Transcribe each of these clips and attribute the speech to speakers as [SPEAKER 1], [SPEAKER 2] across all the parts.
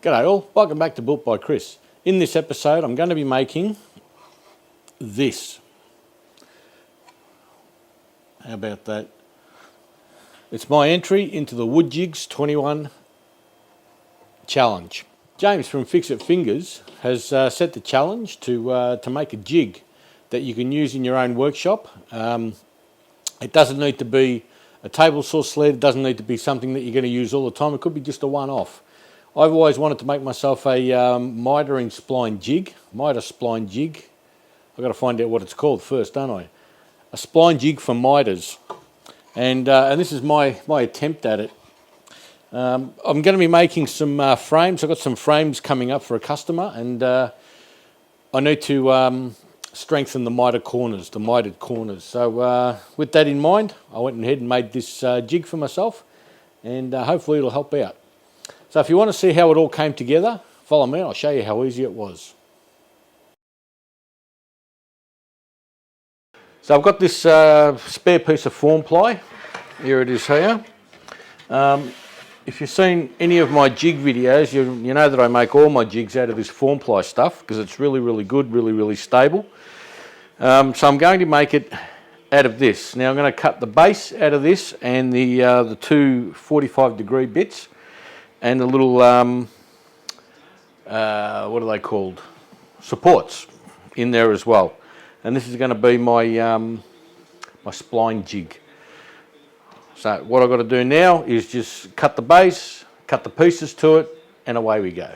[SPEAKER 1] G'day all, welcome back to Built by Chris. In this episode I'm going to be making this. How about that? It's my entry into the Wood Jigs 21 challenge. James from Fixit Fingers has set the challenge to make a jig that you can use in your own workshop. It doesn't need to be a table saw sled, it doesn't need to be something that you're going to use all the time, it could be just a one-off. I've always wanted to make myself a Mitre Spline Jig. Mitre Spline Jig. I've got to find out what it's called first, don't I? A spline jig for mitres. And this is my attempt at it. I'm going to be making some frames. I've got some frames coming up for a customer, and I need to strengthen the mitered corners. So with that in mind, I went ahead and made this jig for myself, and hopefully it'll help out. So if you want to see how it all came together, follow me and I'll show you how easy it was. So I've got this spare piece of form ply. Here it is here. If you've seen any of my jig videos, you know that I make all my jigs out of this form ply stuff because it's really good, really stable. So I'm going to make it out of this. Now I'm going to cut the base out of this and the two 45-degree bits. And the little, what are they called? Supports in there as well. And this is going to be my my spline jig. So what I've got to do now is just cut the base, cut the pieces to it, and away we go.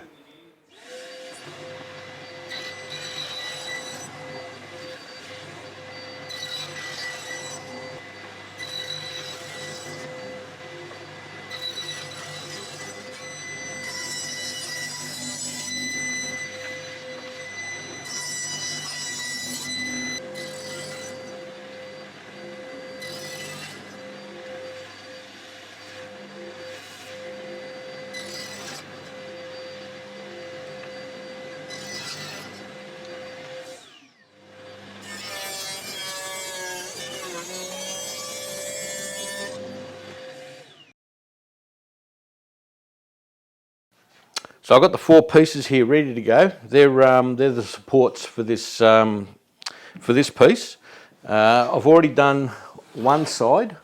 [SPEAKER 1] So I've got the four pieces here ready to go. They're the supports for this piece. I've already done one side.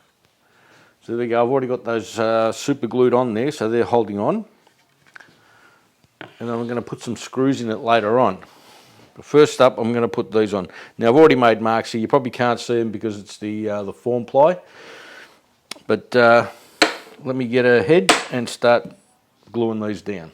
[SPEAKER 1] So there we go. I've already got those super glued on there, so they're holding on. And then I'm going to put some screws in it later on. But first up, I'm going to put these on. Now I've already made marks here. You probably can't see them because it's the form ply. But let me get ahead and start gluing these down.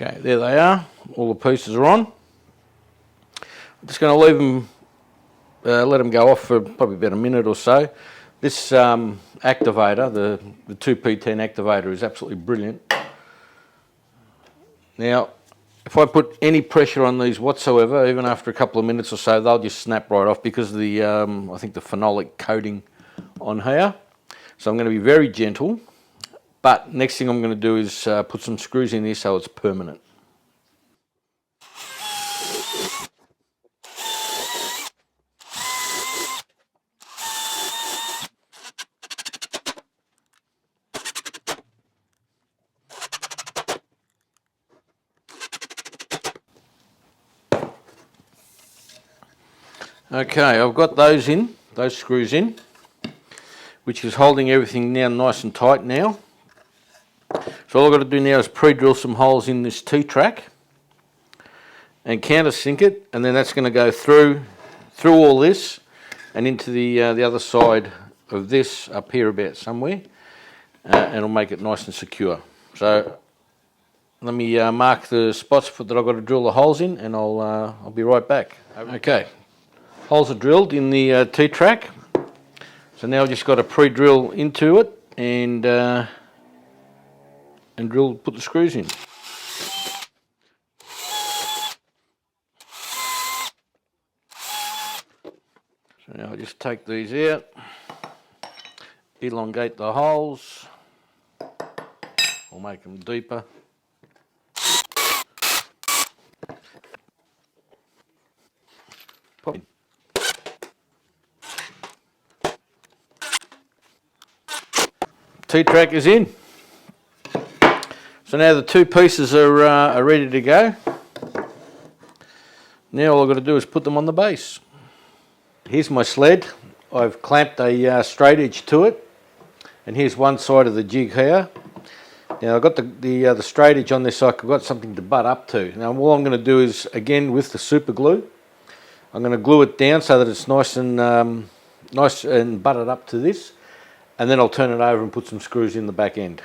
[SPEAKER 1] Okay, there they are. All the pieces are on. I'm just going to leave them, let them go off for probably about a minute or so. This activator, the 2P10 activator, is absolutely brilliant. Now, if I put any pressure on these whatsoever, even after a couple of minutes or so, they'll just snap right off because of the, I think, the phenolic coating on here. So I'm going to be very gentle. But next thing I'm going to do is put some screws in here so it's permanent. Okay, I've got those screws in, which is holding everything now nice and tight now. So all I've got to do now is pre-drill some holes in this T-track and countersink it, and then that's going to go through all this and into the other side of this up here about somewhere, and it'll make it nice and secure. So let me mark the spots that I've got to drill the holes in, and I'll be right back. Okay, holes are drilled in the T-track. So now I've just got to pre-drill into it and put the screws in. just take these out, elongate the holes, or make them deeper. Pop in. T-track is in. So now the two pieces are ready to go. Now all I've got to do is put them on the base. Here's my sled. I've clamped a straight edge to it, and here's one side of the jig here. Now I've got the straight edge on this side. I've got something to butt up to. Now all I'm going to do is, again with the super glue, I'm going to glue it down so that it's nice and butted up to this, and then I'll turn it over and put some screws in the back end.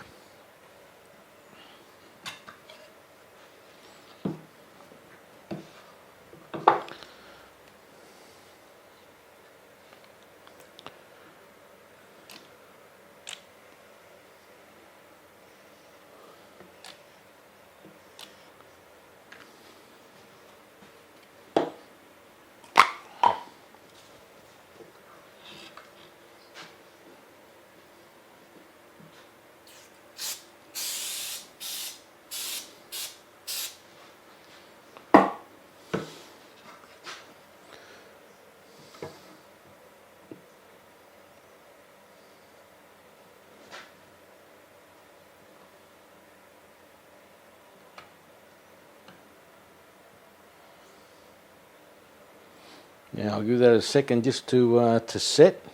[SPEAKER 1] Now I'll give that a second just to set.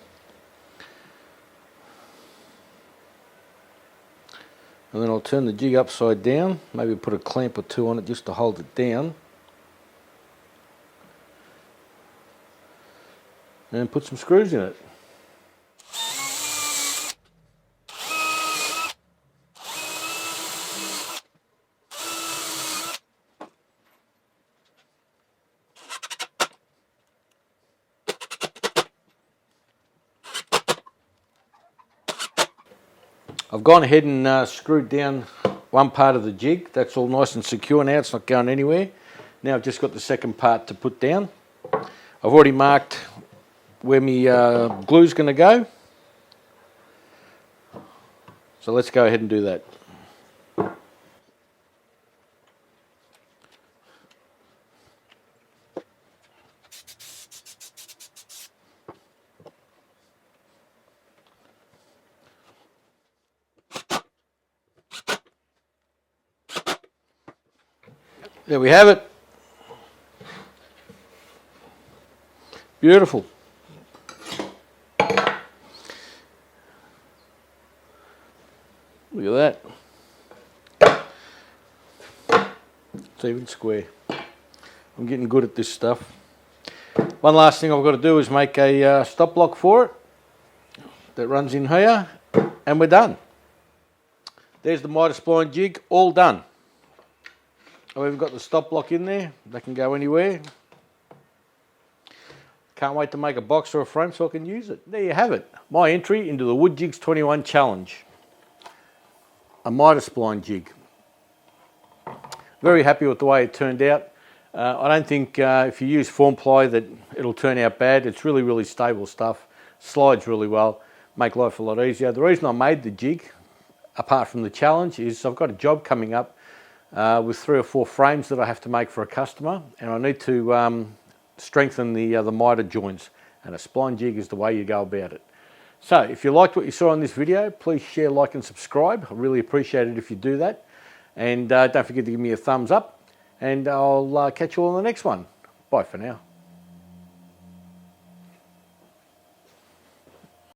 [SPEAKER 1] And then I'll turn the jig upside down, maybe put a clamp or two on it just to hold it down. And put some screws in it. I've gone ahead and screwed down one part of the jig. That's all nice and secure now, it's not going anywhere. Now I've just got the second part to put down. I've already marked where my glue's going to go. So let's go ahead and do that. There we have it. Beautiful. Look at that. It's even square. I'm getting good at this stuff. One last thing I've got to do is make a stop block for it that runs in here, and we're done. There's the Mitre Spline Jig, all done. I've even got the stop block in there. They can go anywhere. Can't wait to make a box or a frame so I can use it. There you have it. My entry into the Wood Jigs 21 Challenge. A Mitre Spline Jig. Very happy with the way it turned out. I don't think if you use form ply that it'll turn out bad. It's really, really stable stuff. Slides really well. Make life a lot easier. The reason I made the jig, apart from the challenge, is I've got a job coming up with 3 or 4 frames that I have to make for a customer, and I need to strengthen the mitre joints, and a spline jig is the way you go about it. So if you liked what you saw in this video, please share, like and subscribe. I really appreciate it if you do that, and don't forget to give me a thumbs up, and I'll catch you all on the next one. Bye for now.